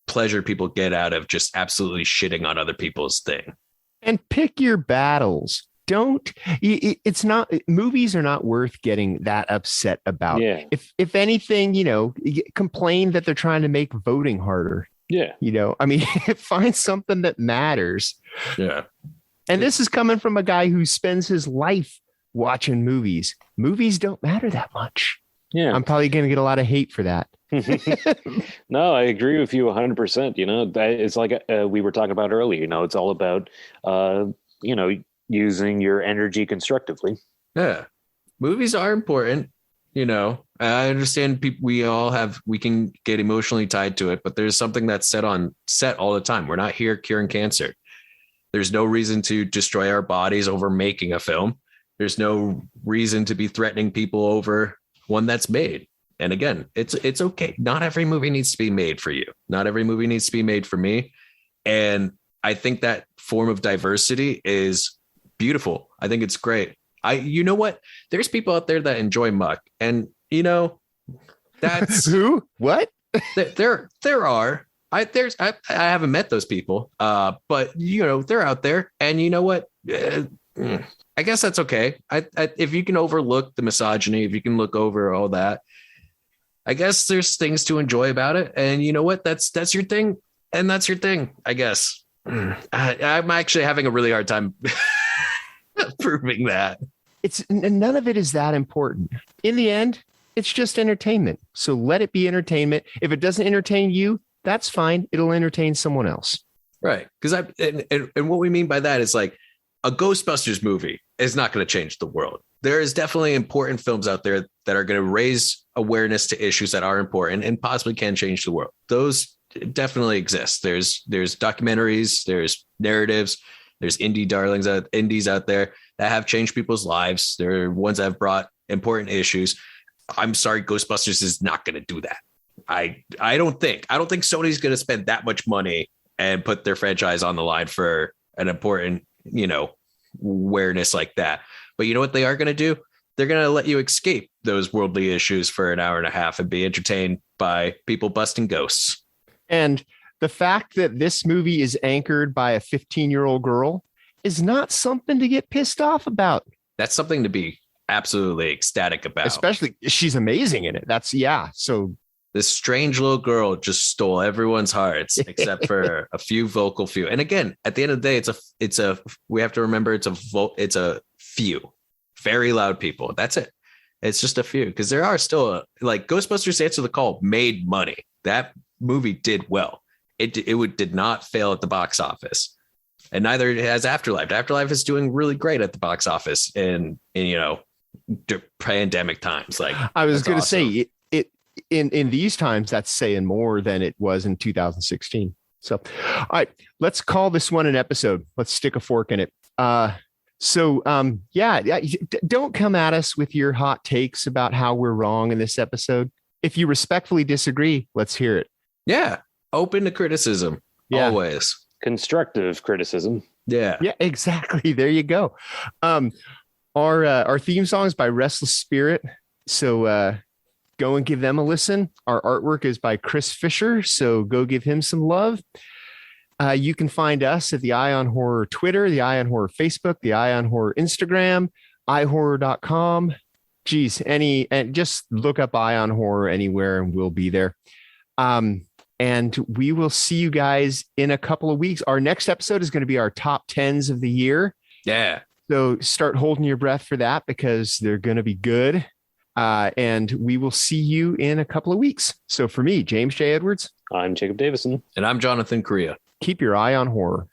pleasure people get out of just absolutely shitting on other people's thing. And pick your battles. It's not, movies are not worth getting that upset about. Yeah. If anything, complain that they're trying to make voting harder. Yeah. Find something that matters. Yeah. And this is coming from a guy who spends his life watching movies. Movies don't matter that much. Yeah. I'm probably going to get a lot of hate for that. No, I agree with you 100%. That it's like we were talking about earlier, it's all about, using your energy constructively. Yeah. Movies are important. I understand we can get emotionally tied to it, but there's something that's set all the time. We're not here curing cancer. There's no reason to destroy our bodies over making a film. There's no reason to be threatening people over one that's made. And again, it's okay. Not every movie needs to be made for you. Not every movie needs to be made for me. And I think that form of diversity is beautiful. I think it's great. You know what? There's people out there that enjoy muck, and that's who? What? There are. I haven't met those people, but they're out there, and you know what? I I guess that's okay. If you can overlook the misogyny, if you can look over all that, I guess there's things to enjoy about it. And you know what? That's your thing. And that's your thing, I guess. I'm actually having a really hard time proving that. None of it is that important. In the end, it's just entertainment. So let it be entertainment. If it doesn't entertain you, that's fine. It'll entertain someone else. Right. Because and what we mean by that is like a Ghostbusters movie is not going to change the world. There is definitely important films out there that are going to raise awareness to issues that are important and possibly can change the world. Those definitely exist. There's documentaries, there's narratives, there's indies out there that have changed people's lives. There are ones that have brought important issues. I'm sorry, Ghostbusters is not going to do that. I don't think Sony's going to spend that much money and put their franchise on the line for an important, awareness like that. But you know what they are going to do? They're going to let you escape those worldly issues for an hour and a half and be entertained by people busting ghosts. And the fact that this movie is anchored by a 15-year-old girl is not something to get pissed off about. That's something to be absolutely ecstatic about. Especially she's amazing in it. So this strange little girl just stole everyone's hearts except for a few vocal few. And again, at the end of the day, we have to remember it's a few very loud people. That's it. It's just a few, because there are still like Ghostbusters Answer the Call made money. That movie did well. It did not fail at the box office, and neither has Afterlife. Afterlife is doing really great at the box office in pandemic times. Like I was going to say, it in these times, that's saying more than it was in 2016. So, all right, let's call this one an episode. Let's stick a fork in it. Don't come at us with your hot takes about how we're wrong in this episode. If you respectfully disagree, let's hear it. Yeah. Open to criticism. Yeah. Always. Constructive criticism. Yeah. Yeah, exactly. There you go. Our theme song is by Restless Spirit. So go and give them a listen. Our artwork is by Chris Fisher. So go give him some love. You can find us at the Eye on Horror Twitter, the Eye on Horror Facebook, the Eye on Horror Instagram, iHorror.com. And just look up Eye on Horror anywhere and we'll be there. And we will see you guys in a couple of weeks. Our next episode is going to be our top 10s of the year. Yeah. So start holding your breath for that because they're going to be good. And we will see you in a couple of weeks. So for me, James J. Edwards. I'm Jacob Davison. And I'm Jonathan Correa. Keep your eye on horror.